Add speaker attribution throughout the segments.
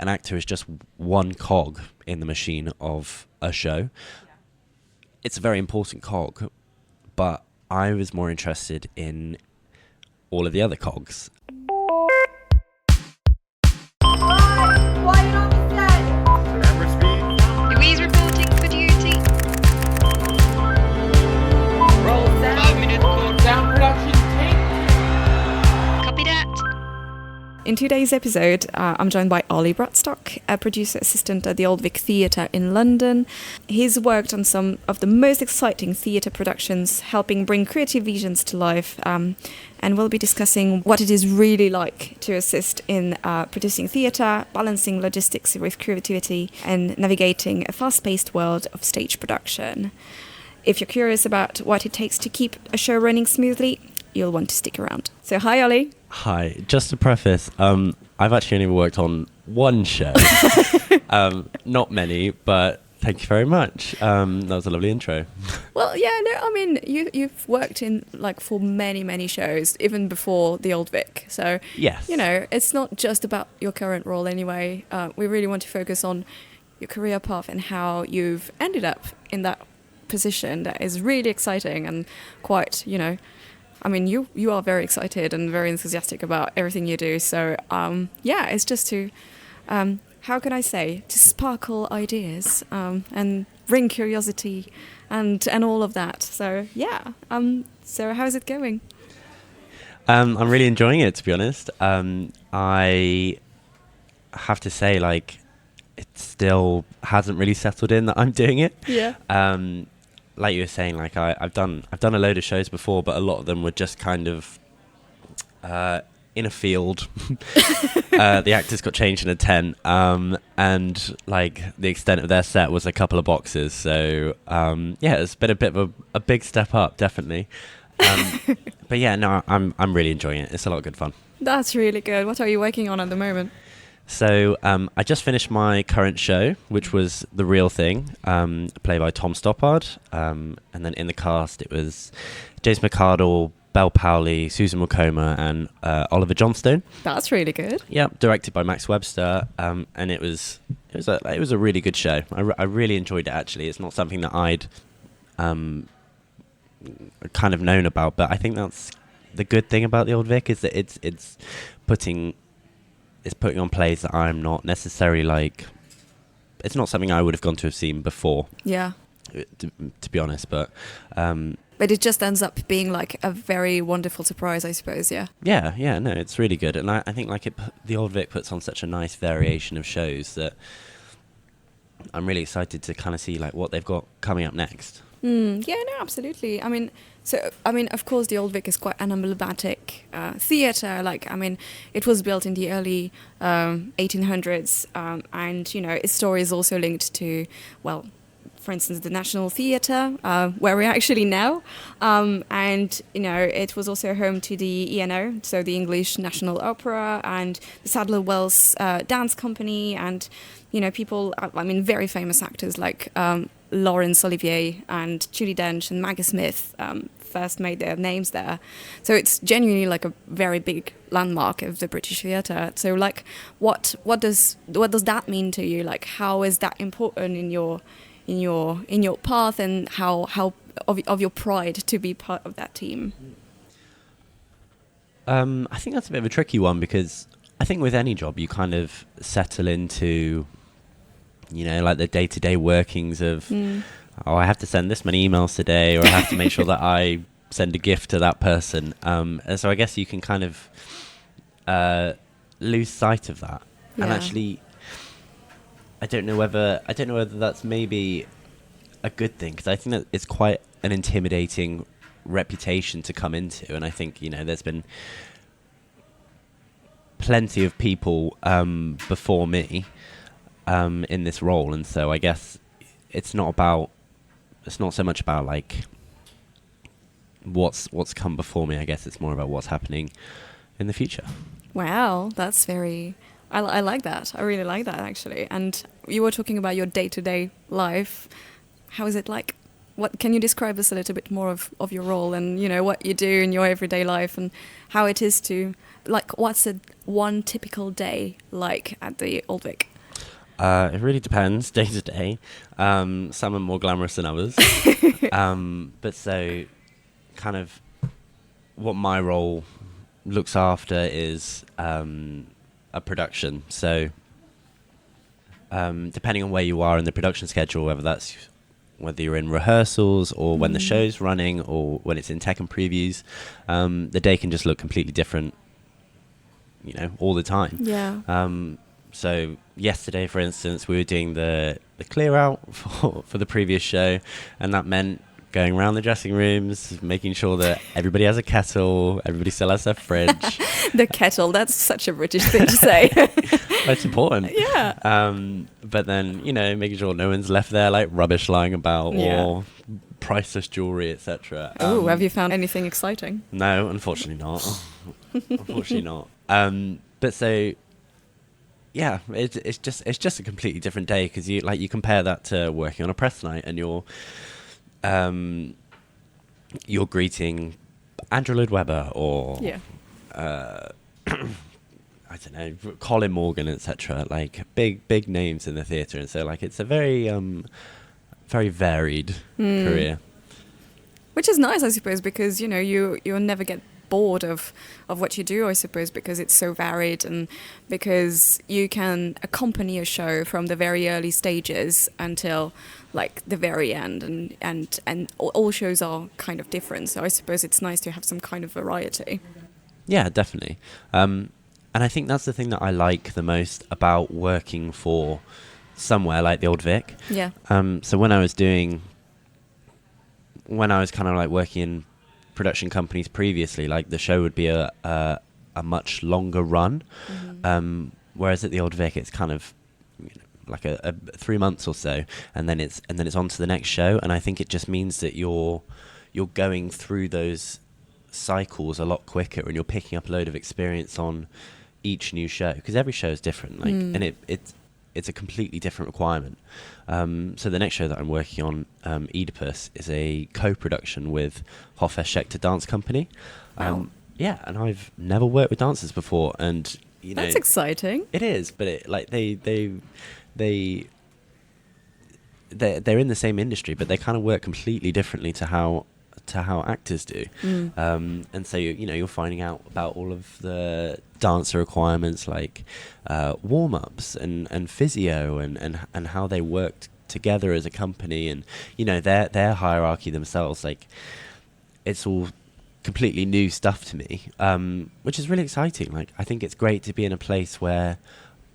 Speaker 1: an actor is just one cog in the machine of a show. It's a very important cog, but I was more interested in all of the other cogs.
Speaker 2: Louise reporting for duty.
Speaker 3: Roll set.
Speaker 4: 5 minute countdown. Production take.
Speaker 2: Copy that.
Speaker 5: In today's episode, I'm joined by Ollie Bradstock, a producer assistant at the Old Vic Theatre in London. He's worked on some of the most exciting theatre productions, helping bring creative visions to life, and we'll be discussing what it is really like to assist in producing theatre, balancing logistics with creativity, and navigating a fast-paced world of stage production. If you're curious about what it takes to keep a show running smoothly, you'll want to stick around. So hi, Ollie.
Speaker 1: Hi, just to preface, I've actually only worked on one show. Not many, but thank you very much. That was a lovely intro.
Speaker 5: Well, yeah, no, I mean, you've worked in, for many shows, even before the Old Vic. So,
Speaker 1: Yes.
Speaker 5: It's not just about your current role anyway. We really want to focus on your career path and how you've ended up in that position that is really exciting and quite, I mean, you are very excited and very enthusiastic about everything you do. So, it's just to, how can I say, to sparkle ideas and bring curiosity and all of that. So, yeah. So how's it going?
Speaker 1: I'm really enjoying it, to be honest. I have to say, it still hasn't really settled in that I'm doing it.
Speaker 5: Yeah.
Speaker 1: Like you were saying, I've done a load of shows before, but a lot of them were just kind of in a field. The actors got changed in a tent, and the extent of their set was a couple of boxes. So it's been a bit of a big step up, definitely. But yeah, no, I'm really enjoying it. It's a lot of good fun.
Speaker 5: That's really good. What are you working on at the moment?
Speaker 1: So I just finished my current show, which was The Real Thing, played by Tom Stoppard. And then in the cast, it was James McArdle, Belle Powley, Susan Wokoma, and Oliver Johnstone.
Speaker 5: That's really good.
Speaker 1: Yeah, directed by Max Webster. And it was a really good show. I really enjoyed it, actually. It's not something that I'd kind of known about, but I think that's the good thing about the Old Vic, is that it's putting on plays that I'm not necessarily it's not something I would have gone to have seen before.
Speaker 5: Yeah.
Speaker 1: To be honest, but
Speaker 5: it just ends up being a very wonderful surprise, I suppose. Yeah.
Speaker 1: Yeah, no, it's really good, and I think the Old Vic puts on such a nice variation of shows that I'm really excited to kind of see what they've got coming up next.
Speaker 5: Yeah, no, absolutely. I mean, of course, the Old Vic is quite an emblematic theatre. It was built in the early 1800s, and, its story is also linked to, for instance, the National Theatre, where we're actually now. And, it was also home to the ENO, so the English National Opera, and the Sadler Wells Dance Company, and, people, very famous actors like Laurence Olivier and Judi Dench and Maggie Smith first made their names there. So it's genuinely a very big landmark of the British theatre. So what does that mean to you? How is that important in your path, and how of your pride to be part of that team?
Speaker 1: I think that's a bit of a tricky one, because I think with any job you kind of settle into the day-to-day workings of, I have to send this many emails today, or I have to make sure that I send a gift to that person. And so I guess you can kind of lose sight of that.
Speaker 5: Yeah.
Speaker 1: And actually, I don't know whether that's maybe a good thing, because I think that it's quite an intimidating reputation to come into. And I think, there's been plenty of people before me in this role, and so I guess it's not so much about what's come before me. I guess it's more about what's happening in the future.
Speaker 5: Wow, that's very... I like that. I really like that, actually. And you were talking about your day-to-day life. How is it like? What can you describe us a little bit more of your role, and what you do in your everyday life, and how it is to what's one typical day like at the Old Vic?
Speaker 1: It really depends day to day. Some are more glamorous than others. But so kind of what my role looks after is a production. So depending on where you are in the production schedule, whether you're in rehearsals or when the show's running or when it's in tech and previews, the day can just look completely different, all the time.
Speaker 5: Yeah.
Speaker 1: So yesterday, for instance, we were doing the clear out for the previous show, and that meant going around the dressing rooms, making sure that everybody has a kettle, everybody still has their fridge.
Speaker 5: The kettle, that's such a British thing to say.
Speaker 1: It's important.
Speaker 5: Yeah.
Speaker 1: But then, making sure no one's left there like rubbish lying about or priceless jewellery, etc.
Speaker 5: Oh, have you found anything exciting?
Speaker 1: No, unfortunately not. Unfortunately not. But so... Yeah, it's just a completely different day because you compare that to working on a press night and you're greeting Andrew Lloyd Webber or I don't know, Colin Morgan, etc. Like big names in the theatre, and so like it's a very very varied career,
Speaker 5: which is nice, I suppose, because you'll never get bored of what you do, I suppose, because it's so varied and because you can accompany a show from the very early stages until like the very end, and all shows are kind of different, so I suppose it's nice to have some kind of variety.
Speaker 1: Yeah, definitely. And I think that's the thing that I like the most about working for somewhere like the Old Vic.
Speaker 5: Yeah.
Speaker 1: So when I was kind of like working in production companies previously, like the show would be a much longer run, whereas at the Old Vic it's kind of like a 3 months or so, and then it's on to the next show, and I think it just means that you're going through those cycles a lot quicker, and you're picking up a load of experience on each new show because every show is different, and it's a completely different requirement. So the next show that I'm working on, Oedipus, is a co-production with Hoffe Schechter Dance Company.
Speaker 5: Wow.
Speaker 1: Yeah, and I've never worked with dancers before, and
Speaker 5: that's exciting.
Speaker 1: It is, but they're in the same industry, but they kind of work completely differently to how actors do. And so you're finding out about all of the dancer requirements, like warm-ups and physio and how they work together as a company, and their hierarchy themselves. Like, it's all completely new stuff to me, which is really exciting. Like, I think it's great to be in a place where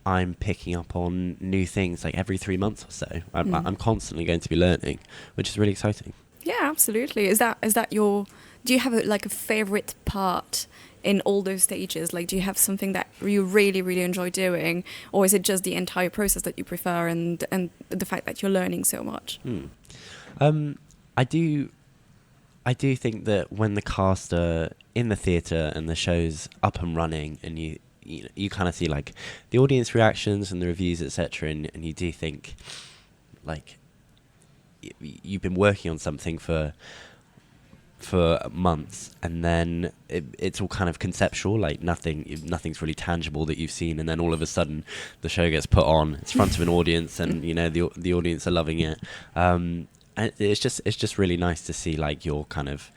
Speaker 1: I'm picking up on new things like every 3 months or so. I'm constantly going to be learning, which is really exciting.
Speaker 5: Yeah, absolutely. Is that your? Do you have a favorite part in all those stages? Like, do you have something that you really, really enjoy doing, or is it just the entire process that you prefer and the fact that you're learning so much?
Speaker 1: I do think that when the cast are in the theatre and the show's up and running, and you kind of see like the audience reactions and the reviews, etc., and you do think like you've been working on something for months, and then it's all kind of conceptual, like nothing's really tangible that you've seen, and then all of a sudden the show gets put on, it's in front of an audience, and the audience are loving it, and it's just really nice to see like you're kind of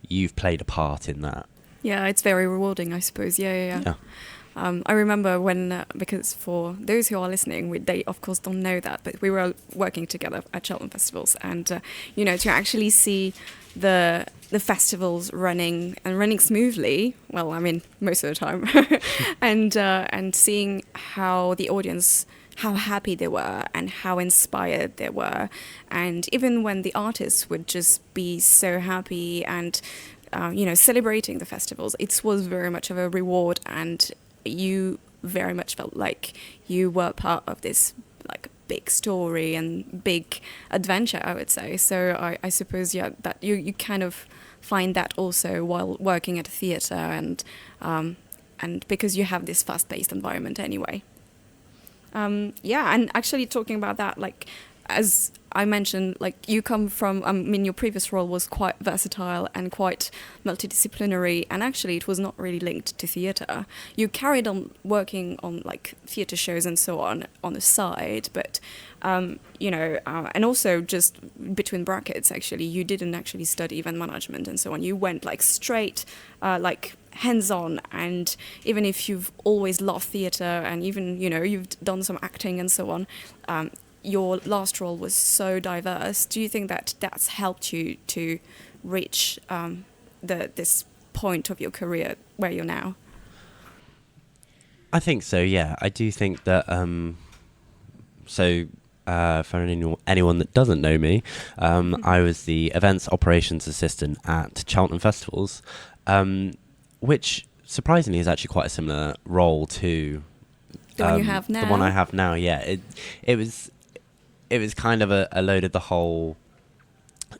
Speaker 1: you've played a part in that. Yeah,
Speaker 5: it's very rewarding, I suppose. Yeah. I remember when, because for those who are listening, they of course don't know that, but we were working together at Cheltenham festivals, and to actually see the festivals running smoothly, well, I mean, most of the time, and seeing how the audience, how happy they were and how inspired they were, and even when the artists would just be so happy and celebrating the festivals, it was very much of a reward, and you very much felt like you were part of this like big story and big adventure, I would say. So I suppose that you kind of find that also while working at a theatre, and because you have this fast-paced environment anyway. And actually talking about that, like as I mentioned, like you come from, I mean, your previous role was quite versatile and quite multidisciplinary, and actually it was not really linked to theatre. You carried on working on like theatre shows and so on the side, but and also just between brackets, actually, you didn't actually study event management and so on. You went like straight, like hands-on, and even if you've always loved theatre and even you've done some acting and so on, your last role was so diverse. Do you think that that's helped you to reach this point of your career where you're now?
Speaker 1: I think so, yeah. I do think that, for anyone that doesn't know me, I was the events operations assistant at Cheltenham Festivals, which surprisingly is actually quite a similar role to
Speaker 5: the one you have now.
Speaker 1: The one I have now, yeah. It was kind of a load of the whole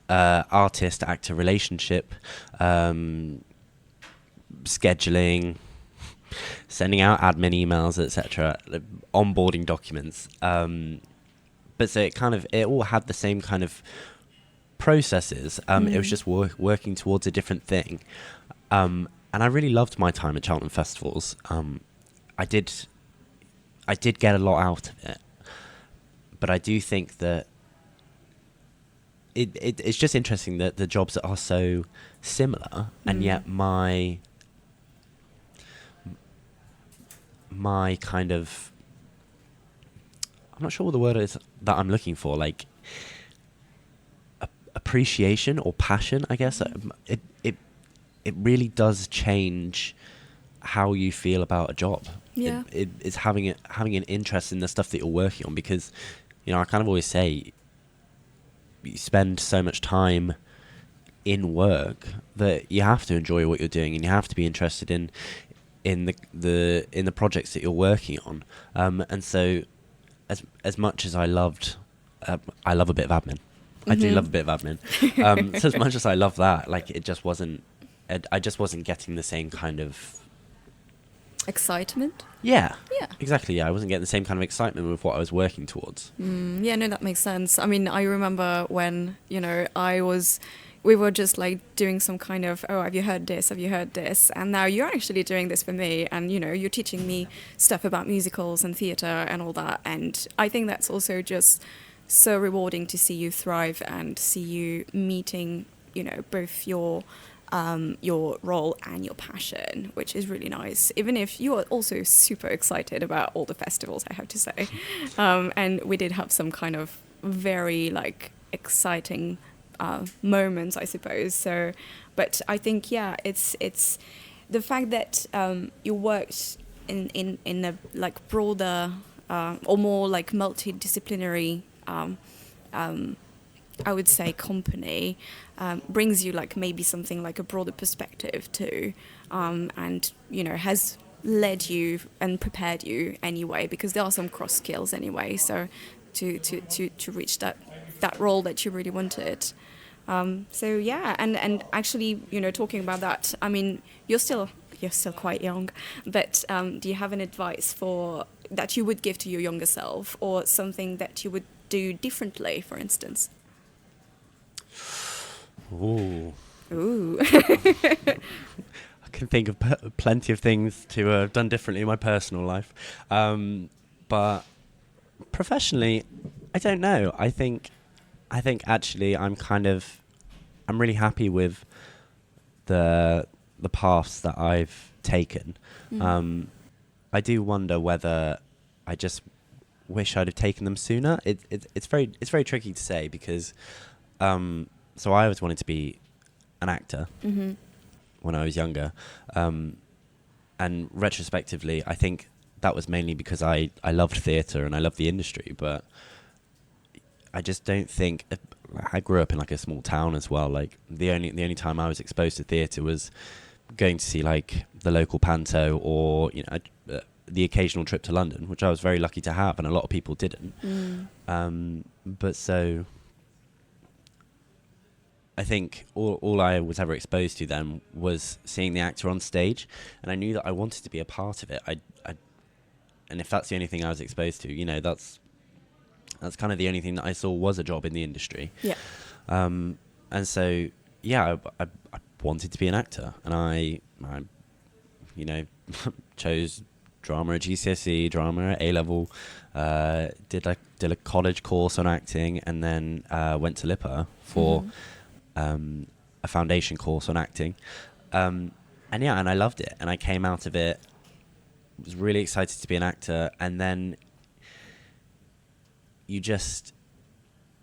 Speaker 1: artist-actor relationship, scheduling, sending out admin emails, etc., onboarding documents. But so it all had the same kind of processes. It was just working towards a different thing. And I really loved my time at Cheltenham Festivals. I did get a lot out of it. But I do think that it's just interesting that the jobs are so similar, and yet my kind of, I'm not sure what the word is that I'm looking for, like appreciation or passion, I guess. It really does change how you feel about a job.
Speaker 5: Yeah.
Speaker 1: It's having an interest in the stuff that you're working on, because I kind of always say you spend so much time in work that you have to enjoy what you're doing, and you have to be interested in the projects that you're working on. And so as much as I love a bit of admin. I do love a bit of admin. So as much as I love that, like I just wasn't getting the same kind of
Speaker 5: excitement.
Speaker 1: Yeah.
Speaker 5: Yeah.
Speaker 1: Exactly. Yeah, I wasn't getting the same kind of excitement with what I was working towards.
Speaker 5: Yeah, no, that makes sense. I mean, I remember when we were just like doing some kind of, oh, have you heard this? Have you heard this? And now you're actually doing this for me, and you're teaching me stuff about musicals and theatre and all that. And I think that's also just so rewarding to see you thrive and see you meeting, both your role and your passion, which is really nice, even if you are also super excited about all the festivals, I have to say. And we did have some kind of very like exciting moments, I suppose. So, but I think, yeah, it's the fact that you worked in a like broader or more like multidisciplinary I would say company brings you like maybe something like a broader perspective too, and has led you and prepared you anyway, because there are some cross skills anyway, so to reach that role that you really wanted. So yeah, and actually, talking about that, I mean, you're still quite young, but do you have an advice that you would give to your younger self, or something that you would do differently, for instance?
Speaker 1: Ooh.
Speaker 5: I
Speaker 1: can think of plenty of things to have done differently in my personal life, but professionally, I don't know. I think actually I'm really happy with the paths that I've taken. I do wonder whether I just wish I'd have taken them sooner. It's very tricky to say, because so I always wanted to be an actor when I was younger, and retrospectively, I think that was mainly because I loved theatre and I loved the industry, but I just don't think. I grew up in like a small town as well. Like the only time I was exposed to theatre was going to see like the local panto, or the occasional trip to London, which I was very lucky to have, and a lot of people didn't. But so I think all I was ever exposed to then was seeing the actor on stage, and I knew that I wanted to be a part of it. And if that's the only thing I was exposed to, that's That's kind of the only thing that I saw was a job in the industry.
Speaker 5: Yeah.
Speaker 1: And so, yeah, I wanted to be an actor, and I you know, chose drama at GCSE, drama at A-level, did a college course on acting, and then went to LIPA for a foundation course on acting. And I loved it, and I came out of it, was really excited to be an actor, and then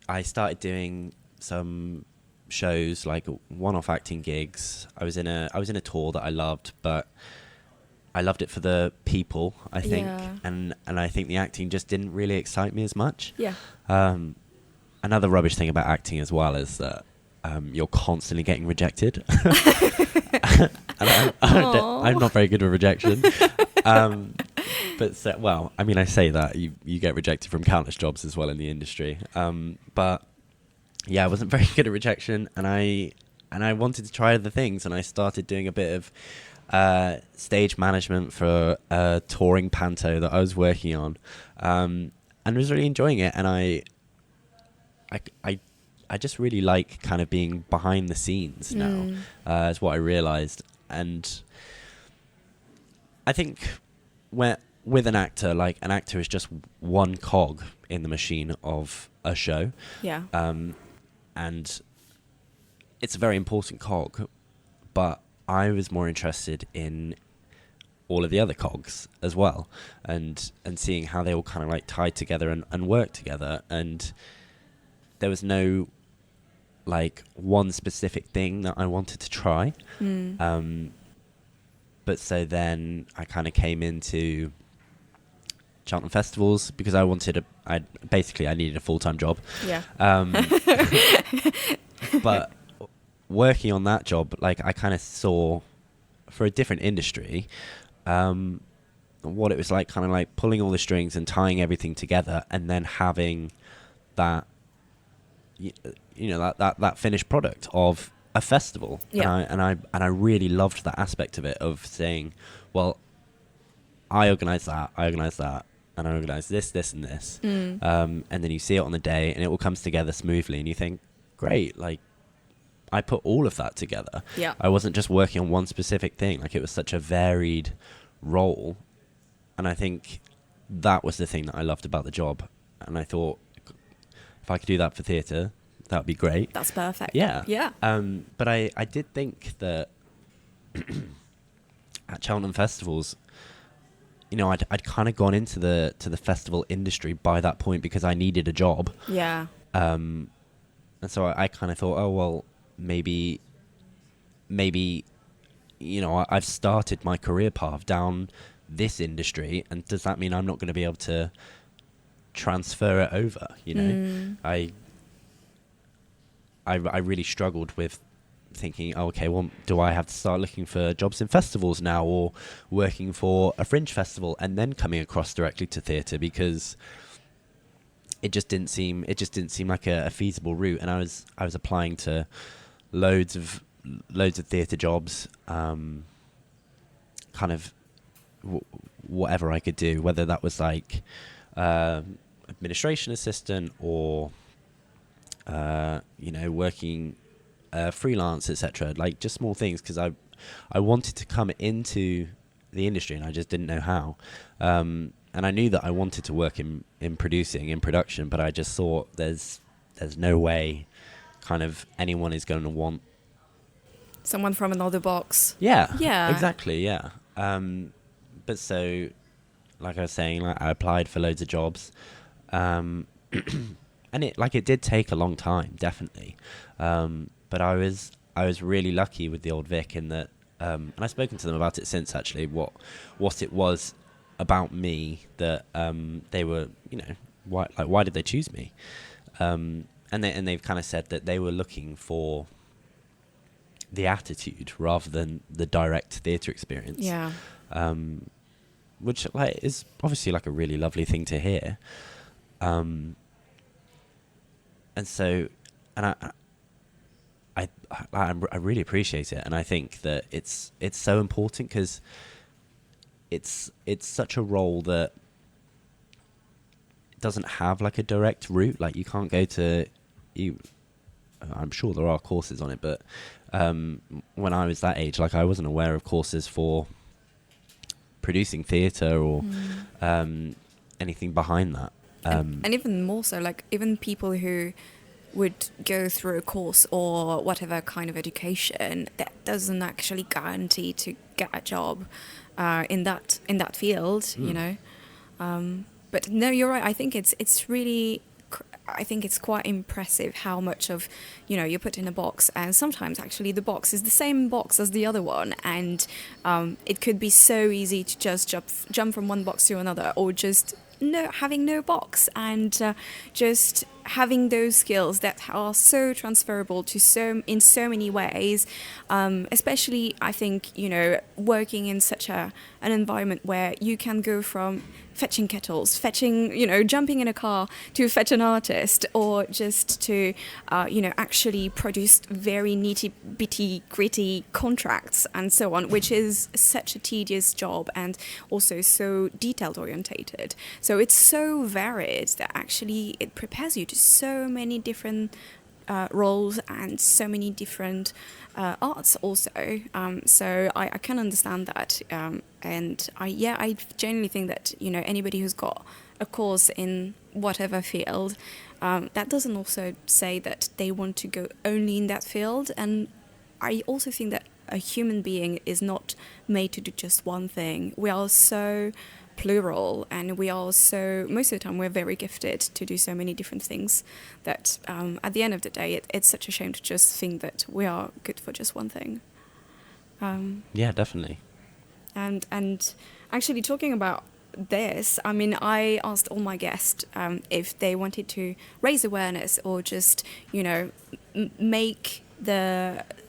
Speaker 1: I started doing some shows, like one-off acting gigs. I was in a tour that I loved, but I loved it for the people, I think, and I think the acting just didn't really excite me as much.
Speaker 5: Yeah.
Speaker 1: Another rubbish thing about acting as well is that you're constantly getting rejected. And I'm not very good with rejection. But I say that you get rejected from countless jobs as well in the industry. But yeah, I wasn't very good at rejection, and I wanted to try other things, and I started doing a bit of stage management for a touring panto that I was working on, and was really enjoying it. And I just really like kind of being behind the scenes now, is what I realised. And I think with an actor, like, an actor is just one cog in the machine of a show.
Speaker 5: Yeah.
Speaker 1: And it's a very important cog, but I was more interested in all of the other cogs as well, and seeing how they all kind of like tied together and work together. And there was no like one specific thing that I wanted to try. But so then I kind of came into Cheltenham festivals because I needed a full-time job.
Speaker 5: Yeah.
Speaker 1: But working on that job, like, I kind of saw, for a different industry, what it was like, kind of like pulling all the strings and tying everything together, and then having that, that finished product of a festival.
Speaker 5: Yeah.
Speaker 1: And I really loved that aspect of it, of saying, well, I organise that, and I organise this, and this. And then you see it on the day, and it all comes together smoothly, and you think, great, like, I put all of that together.
Speaker 5: Yeah.
Speaker 1: I wasn't just working on one specific thing. Like, it was such a varied role. And I think that was the thing that I loved about the job. And I thought, if I could do that for theatre, that would be great.
Speaker 5: That's perfect.
Speaker 1: Yeah.
Speaker 5: Yeah.
Speaker 1: But I did think that at Cheltenham festivals, I'd kind of gone into the festival industry by that point because I needed a job.
Speaker 5: Yeah.
Speaker 1: And so I kind of thought, oh, well, maybe, I've started my career path down this industry, and does that mean I'm not going to be able to transfer it over? I really struggled with thinking, oh, okay, well, do I have to start looking for jobs in festivals now, or working for a fringe festival and then coming across directly to theatre? Because it just didn't seem like a feasible route. And I was applying to loads of theatre jobs, kind of whatever I could do, whether that was like administration assistant or working freelance, etc. Like, just small things, because I wanted to come into the industry and I just didn't know how. And I knew that I wanted to work in production, but I just thought there's no way kind of anyone is going to want
Speaker 5: Someone from another box.
Speaker 1: Yeah.
Speaker 5: Yeah.
Speaker 1: Exactly, yeah. But so, like I was saying, like, I applied for loads of jobs. And it did take a long time, definitely. But I was really lucky with the Old Vic in that, and I've spoken to them about it since, actually, what it was about me that they were, why did they choose me? And they've kind of said that they were looking for the attitude rather than the direct theatre experience. Yeah. Which is obviously like a really lovely thing to hear. And so, and I really appreciate it, and I think that it's so important, because it's such a role that doesn't have like a direct route. Like you can't go to you. I'm sure there are courses on it, but when I was that age, like I wasn't aware of courses for producing theatre or anything behind that.
Speaker 5: And even more so, like even people who would go through a course or whatever kind of education, that doesn't actually guarantee to get a job in that field, you know. But no, you're right. I think it's really. I think it's quite impressive how much of, you know, you put in a box, and sometimes actually the box is the same box as the other one, and it could be so easy to just jump from one box to another, or just having no box, and just having those skills that are so transferable to in so many ways, especially I think, you know, working in such an environment where you can go from fetching kettles, you know, jumping in a car to fetch an artist, or just to, you know, actually produce very nitty-bitty, gritty contracts and so on, which is such a tedious job and also so detail-orientated. So it's so varied that actually it prepares you to so many different roles and so many different arts also. So I can understand that. And I genuinely think that, you know, anybody who's got a course in whatever field, that doesn't also say that they want to go only in that field. And I also think that a human being is not made to do just one thing. We are so plural, and we are so, most of the time we're very gifted to do so many different things that at the end of the day it's such a shame to just think that we are good for just one thing.
Speaker 1: Yeah, definitely.
Speaker 5: And actually talking about this, I mean, I asked all my guests if they wanted to raise awareness or just, you know, make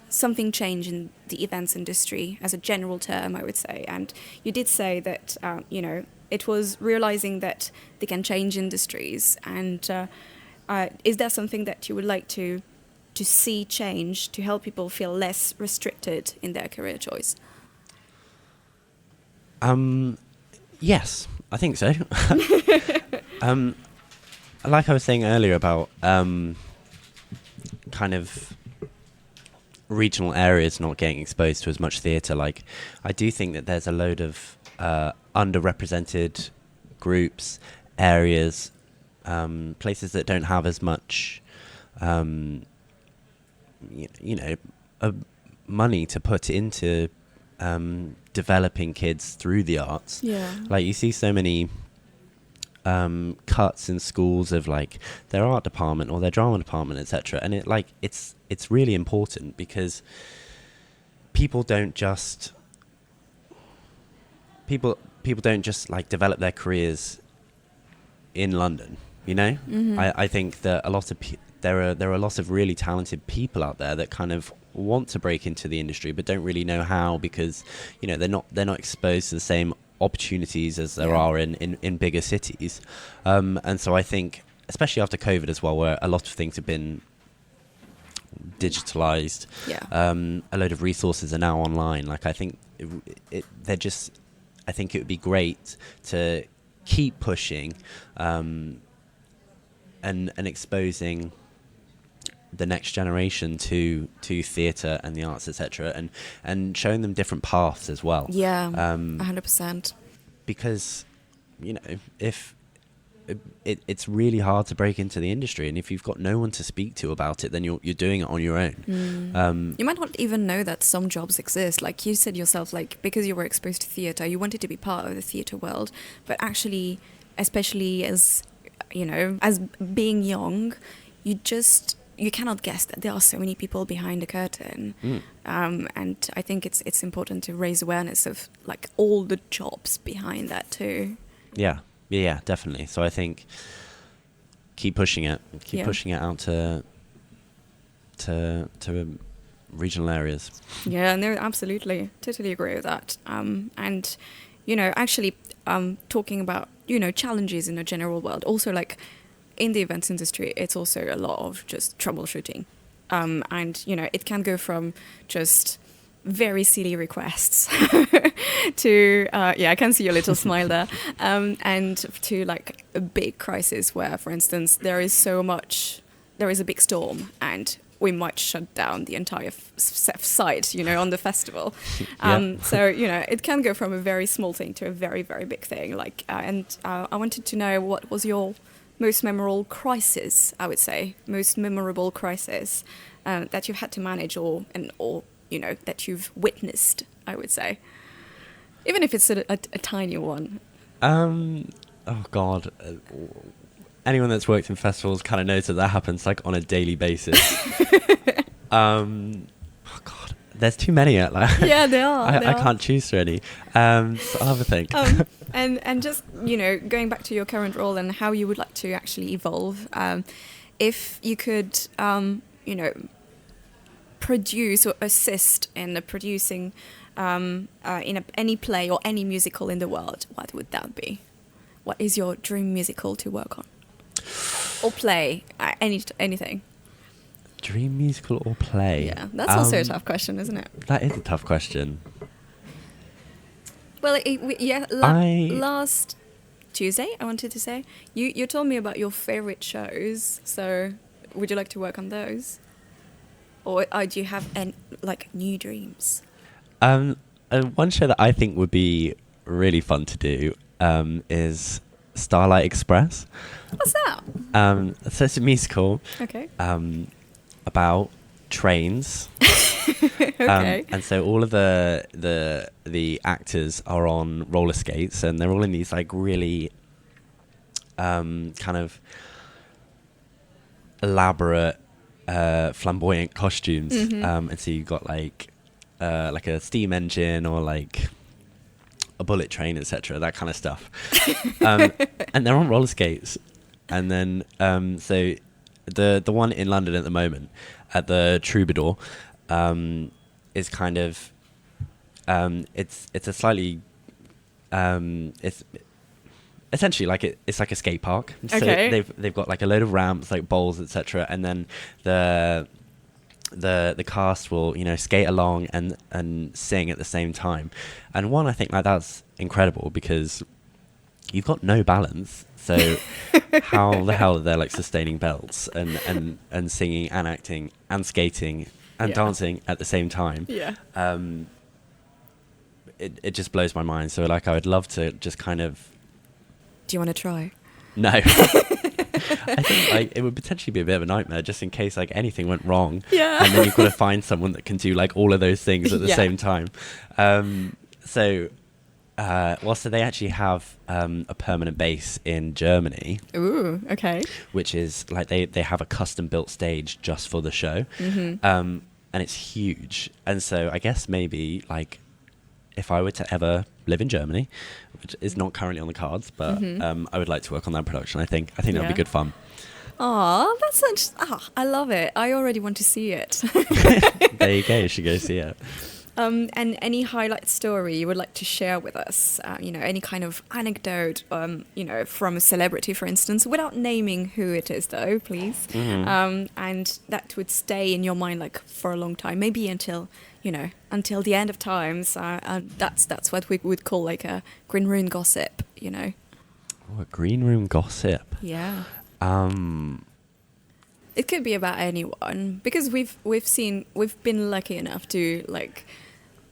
Speaker 5: something change in the events industry as a general term, I would say. And you did say that, you know, it was realizing that they can change industries. And is that something that you would like to see change to help people feel less restricted in their career choice?
Speaker 1: Yes, I think so. Like I was saying earlier about kind of regional areas not getting exposed to as much theatre, like I do think that there's a load of underrepresented groups, areas, places that don't have as much money to put into developing kids through the arts.
Speaker 5: Yeah.
Speaker 1: Like you see so many cuts in schools of like their art department or their drama department, etc. And it's really important because people don't just like develop their careers in London, you know.
Speaker 5: Mm-hmm.
Speaker 1: I think that there are a lot of really talented people out there that kind of want to break into the industry but don't really know how, because, you know, they're not exposed to the same opportunities as there are in bigger cities. And so I think, especially after COVID as well, where a lot of things have been digitalized, a load of resources are now online. Like I think I think it would be great to keep pushing and exposing the next generation to theatre and the arts, etc., and showing them different paths as well.
Speaker 5: 100%.
Speaker 1: Because, you know, if it's really hard to break into the industry, and if you've got no one to speak to about it, then you're doing it on your own. You
Speaker 5: might not even know that some jobs exist. Like you said yourself, like because you were exposed to theatre, you wanted to be part of the theatre world, but actually, especially as, you know, as being young, you cannot guess that there are so many people behind the curtain. And I think it's important to raise awareness of like all the jobs behind that too. Yeah, definitely. So I think keep pushing it out to regional areas. Yeah, no, absolutely. Totally agree with that. And, you know, actually talking about, you know, challenges in the general world, also like in the events industry, it's also a lot of just troubleshooting. And, you know, it can go from just very silly requests to I can see your little smile there, and to like a big crisis where, for instance, there is a big storm and we might shut down the entire site, on the festival. So, it can go from a very small thing to a very, very big thing. Like, and I wanted to know, what was your most memorable crisis, I would say, most memorable crisis that you've had to manage or that you've witnessed, I would say. Even if it's a tiny one.
Speaker 1: Oh, God. Anyone that's worked in festivals kind of knows that happens like on a daily basis. Oh God, there's too many.
Speaker 5: Yeah, there are.
Speaker 1: I can't choose for any. So I'll have a think.
Speaker 5: And just going back to your current role and how you would like to actually evolve, if you could produce or assist in producing any play or any musical in the world, what would that be? What is your dream musical to work on? Or play, anything.
Speaker 1: Dream musical or play?
Speaker 5: Yeah, that's also a tough question, isn't it?
Speaker 1: That is a tough question.
Speaker 5: Well, last Tuesday, I wanted to say, you told me about your favorite shows. So, would you like to work on those, or do you have new dreams?
Speaker 1: One show that I think would be really fun to do is Starlight Express.
Speaker 5: What's that?
Speaker 1: So it's a musical.
Speaker 5: Okay.
Speaker 1: About trains.
Speaker 5: Okay.
Speaker 1: And so all of the actors are on roller skates, and they're all in these like really kind of elaborate, flamboyant costumes.
Speaker 5: Mm-hmm.
Speaker 1: And so you've got like a steam engine or like a bullet train, etc., that kind of stuff. And they're on roller skates. And then so the one in London at the moment at the Troubadour is kind of it's a slightly it's essentially like it's like a skate park. So
Speaker 5: Okay.
Speaker 1: they've got like a load of ramps, like bowls, etc., and then the cast will skate along and sing at the same time. And I think like that's incredible because you've got no balance, so how the hell are they like sustaining belts and singing and acting and skating and dancing at the same time?
Speaker 5: Yeah.
Speaker 1: It just blows my mind. So like I would love to just kind of.
Speaker 5: Do you want to try?
Speaker 1: No. I think like it would potentially be a bit of a nightmare just in case like anything went wrong.
Speaker 5: Yeah.
Speaker 1: And then you've got to find someone that can do like all of those things at the
Speaker 5: Yeah.
Speaker 1: same time. So they actually have a permanent base in Germany.
Speaker 5: Ooh, okay.
Speaker 1: Which is like they have a custom built stage just for the show.
Speaker 5: Mm-hmm.
Speaker 1: And it's huge. And so I guess maybe like if I were to ever live in Germany, which is not currently on the cards, but
Speaker 5: Mm-hmm.
Speaker 1: I would like to work on that production. I think that would
Speaker 5: Yeah.
Speaker 1: be good fun.
Speaker 5: Aw, that's such. I love it. I already want to see it.
Speaker 1: There you go. You should go see it.
Speaker 5: And any highlight story you would like to share with us? Any kind of anecdote, from a celebrity, for instance, without naming who it is, though, please.
Speaker 1: Mm-hmm.
Speaker 5: And that would stay in your mind like for a long time, maybe until the end of times. That's what we would call like a green room gossip.
Speaker 1: Oh, a green room gossip.
Speaker 5: Yeah. It could be about anyone because we've been lucky enough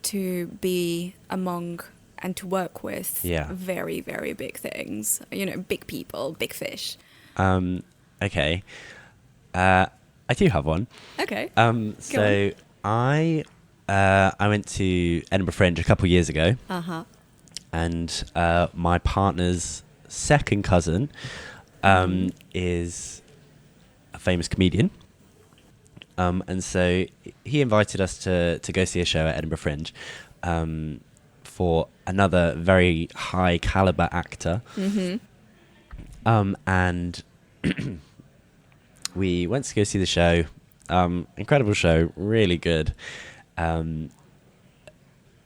Speaker 5: to be among and to work with very, very big things. Big people, big fish.
Speaker 1: Okay. I do have one.
Speaker 5: Okay.
Speaker 1: So I went to Edinburgh Fringe a couple of years ago.
Speaker 5: Uh-huh.
Speaker 1: And my partner's second cousin is a famous comedian. And so he invited us to go see a show at Edinburgh Fringe for another very high caliber actor.
Speaker 5: Mm-hmm.
Speaker 1: And we went to go see the show. Incredible show, really good. And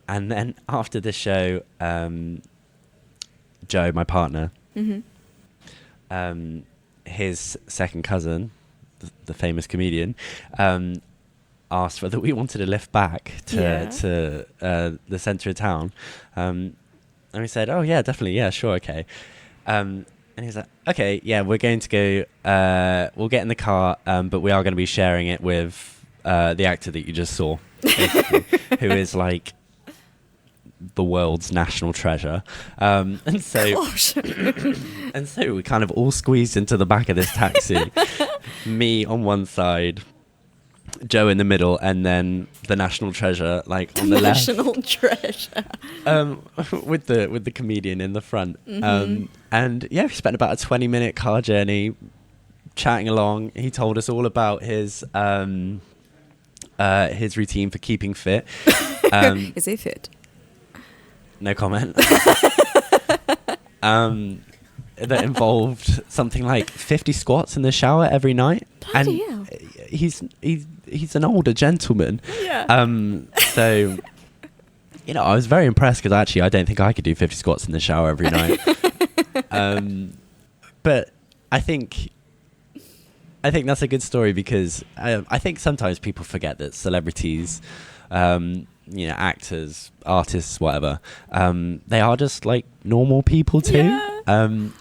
Speaker 1: then after the show, Joe, my partner,
Speaker 5: Mm-hmm.
Speaker 1: his second cousin, the famous comedian, asked whether we wanted to lift back to the centre of town. And we said, oh, yeah, definitely. Yeah, sure. Okay. And he was like, okay, yeah, we're going to go, we'll get in the car, but we are going to be sharing it with the actor that you just saw, basically, who is like the world's national treasure. And so
Speaker 5: Gosh.
Speaker 1: and so we kind of all squeezed into the back of this taxi, me on one side, Joe in the middle, and then the national treasure like on the left.
Speaker 5: National treasure.
Speaker 1: With the comedian in the front.
Speaker 5: Mm-hmm.
Speaker 1: And yeah, we spent about a 20-minute car journey chatting along. He told us all about his routine for keeping fit.
Speaker 5: Is he fit?
Speaker 1: No comment. That involved something like 50 squats in the shower every night.
Speaker 5: Bloody hell.
Speaker 1: He's an older gentleman.
Speaker 5: Yeah.
Speaker 1: So, you know, I was very impressed because actually I don't think I could do 50 squats in the shower every night. But I think that's a good story because I think sometimes people forget that celebrities, you know, actors, artists, whatever, they are just like normal people too.
Speaker 5: Yeah.
Speaker 1: And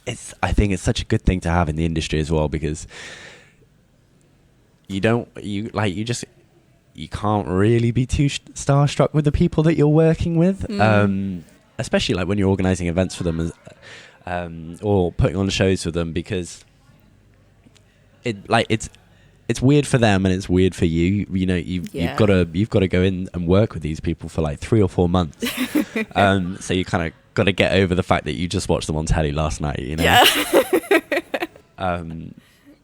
Speaker 1: I think it's such a good thing to have in the industry as well because you can't really be too starstruck with the people that you're working with, especially like when you're organizing events for them or putting on shows for them, because it's weird for them and it's weird for you. You know, you've got to go in and work with these people for like 3 or 4 months. So you kind of got to get over the fact that you just watched them on telly last night, you know?
Speaker 5: Yeah.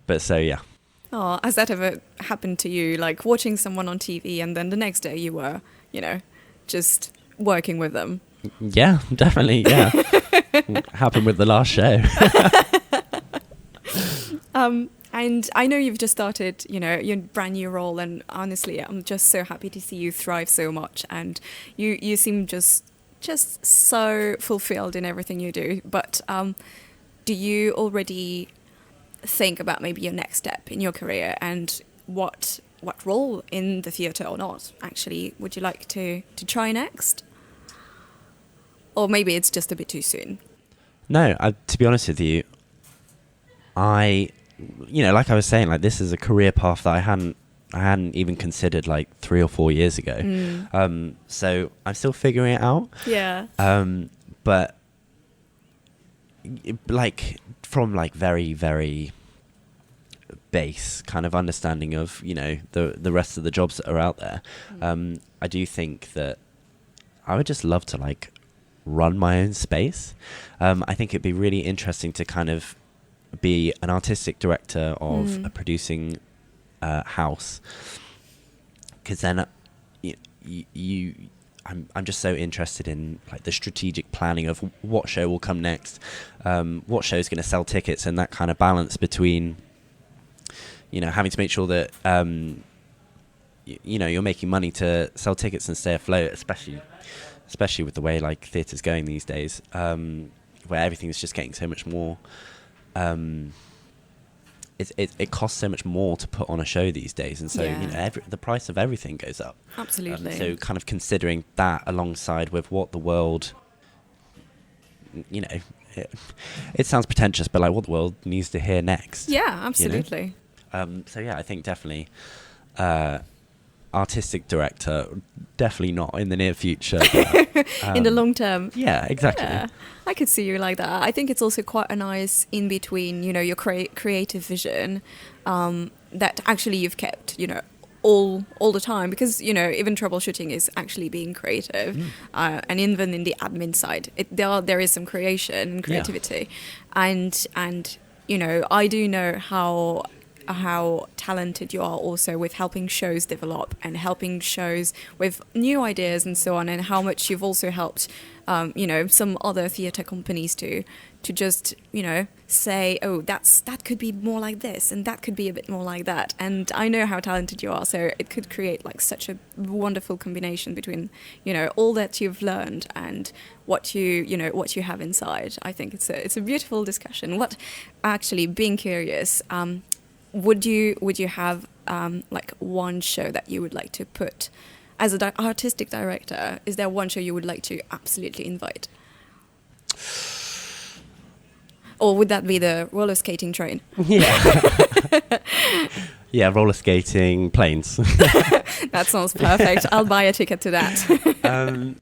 Speaker 1: But so, yeah.
Speaker 5: Oh, has that ever happened to you? Like watching someone on TV and then the next day you were, you know, just working with them?
Speaker 1: Yeah, definitely. Yeah. Happened with the last show.
Speaker 5: And I know you've just started, you know, your brand new role, and honestly, I'm just so happy to see you thrive so much, and you seem just so fulfilled in everything you do. But do you already think about maybe your next step in your career and what role in the theatre or not actually would you like to try next? Or maybe it's just a bit too soon.
Speaker 1: No, to be honest with you, you know, like I was saying, like this is a career path that I hadn't even considered like 3 or 4 years ago. So I'm still figuring it out.
Speaker 5: Yeah.
Speaker 1: But like from like very, very base kind of understanding of, you know, the rest of the jobs that are out there, I do think that I would just love to like run my own space. I think it'd be really interesting to kind of be an artistic director of a producing house, because then I'm just so interested in like the strategic planning of what show will come next, what show is going to sell tickets, and that kind of balance between, you know, having to make sure that you know, you're making money to sell tickets and stay afloat, especially with the way like theatre's going these days, where everything's just getting so much more. It costs so much more to put on a show these days, and so you know the price of everything goes up.
Speaker 5: Absolutely.
Speaker 1: So kind of considering that alongside with what the world, you know, it sounds pretentious, but like what the world needs to hear next.
Speaker 5: Yeah, absolutely.
Speaker 1: You know? So yeah, I think definitely artistic director, definitely not in the near future. But,
Speaker 5: in the long term.
Speaker 1: Yeah, exactly.
Speaker 5: Yeah, I could see you like that. I think it's also quite a nice in between, you know, your creative vision that actually you've kept, you know, all the time, because, you know, even troubleshooting is actually being creative, and even in the admin side, there is some creation and creativity, and you know, I do know how talented you are also with helping shows develop and helping shows with new ideas and so on, and how much you've also helped, you know, some other theatre companies to just, you know, say, oh, that could be more like this and that could be a bit more like that. And I know how talented you are, so it could create like such a wonderful combination between, you know, all that you've learned and what you have inside. I think it's a beautiful discussion. What actually, being curious, would you have like one show that you would like to put as an artistic director? Is there one show you would like to absolutely invite? Or would that be the roller skating train?
Speaker 1: Yeah. Yeah, roller skating, planes.
Speaker 5: That sounds perfect. I'll buy a ticket to that.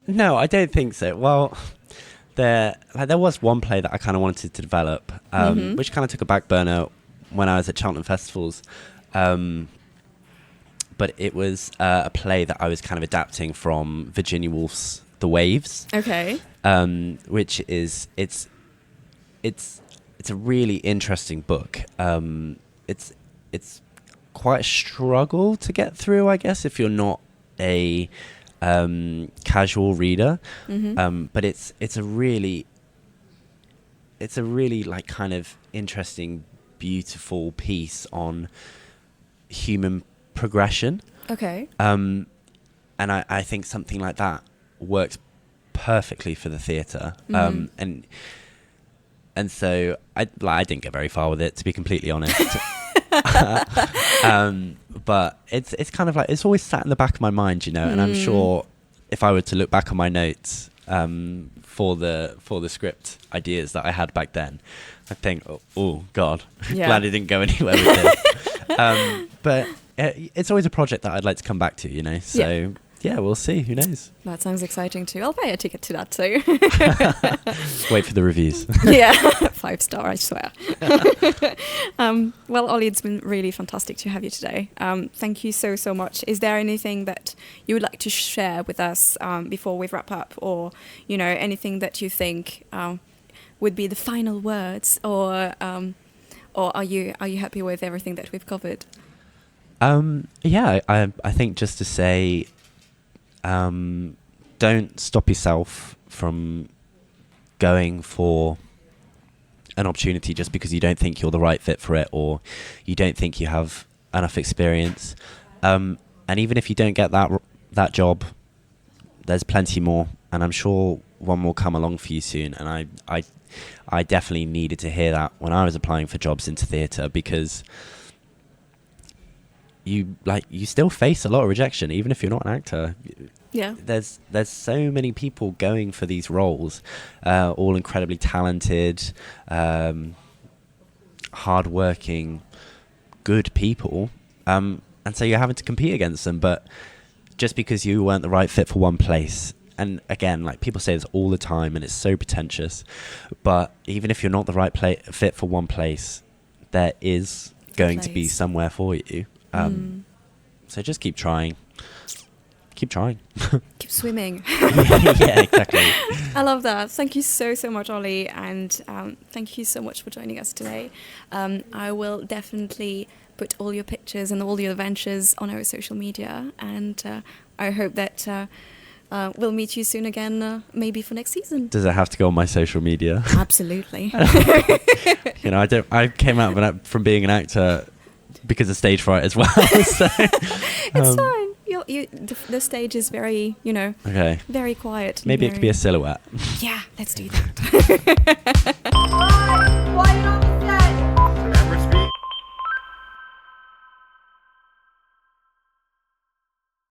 Speaker 1: No, I don't think so. Well, there was one play that I kind of wanted to develop, which kind of took a back burner when I was at Cheltenham Festivals. But it was a play that I was kind of adapting from Virginia Woolf's The Waves.
Speaker 5: Okay.
Speaker 1: Which is it's a really interesting book. It's quite a struggle to get through, I guess, if you're not a casual reader. But it's a really like kind of interesting, beautiful piece on human progression.
Speaker 5: Okay.
Speaker 1: And I think something like that works perfectly for the theatre. And so I didn't get very far with it, to be completely honest. But it's kind of like, it's always sat in the back of my mind, you know. And I'm sure if I were to look back on my notes for the script ideas that I had back then, I'd think, oh God, glad I didn't go anywhere with this. But it's always a project that I'd like to come back to, you know. So yeah, we'll see. Who knows?
Speaker 5: That sounds exciting too. I'll buy a ticket to that too.
Speaker 1: Wait for the reviews.
Speaker 5: Yeah, 5-star, I swear. Well, Ollie, it's been really fantastic to have you today. Thank you so much. Is there anything that you would like to share with us before we wrap up, or anything that you think would be the final words, or are you happy with everything that we've covered?
Speaker 1: Yeah, I think just to say, don't stop yourself from going for an opportunity just because you don't think you're the right fit for it, or you don't think you have enough experience. And even if you don't get that job, there's plenty more, and I'm sure one will come along for you soon. And I definitely needed to hear that when I was applying for jobs into theatre, because you still face a lot of rejection, even if you're not an actor.
Speaker 5: Yeah.
Speaker 1: There's so many people going for these roles, all incredibly talented, hardworking, good people. And so you're having to compete against them. But just because you weren't the right fit for one place, and again, like, people say this all the time, and it's so pretentious, but even if you're not the right fit for one place, there is going to be somewhere for you. So just keep trying. Keep trying.
Speaker 5: Keep swimming.
Speaker 1: Yeah, exactly.
Speaker 5: I love that. Thank you so much, Ollie, and thank you so much for joining us today. I will definitely put all your pictures and all your adventures on our social media, and I hope that we'll meet you soon again, maybe for next season.
Speaker 1: Does it have to go on my social media?
Speaker 5: Absolutely.
Speaker 1: I came out from being an actor because of stage fright as well. So,
Speaker 5: it's fine. The stage is very,
Speaker 1: okay,
Speaker 5: very quiet.
Speaker 1: Maybe it could be a silhouette.
Speaker 5: Yeah, let's do that.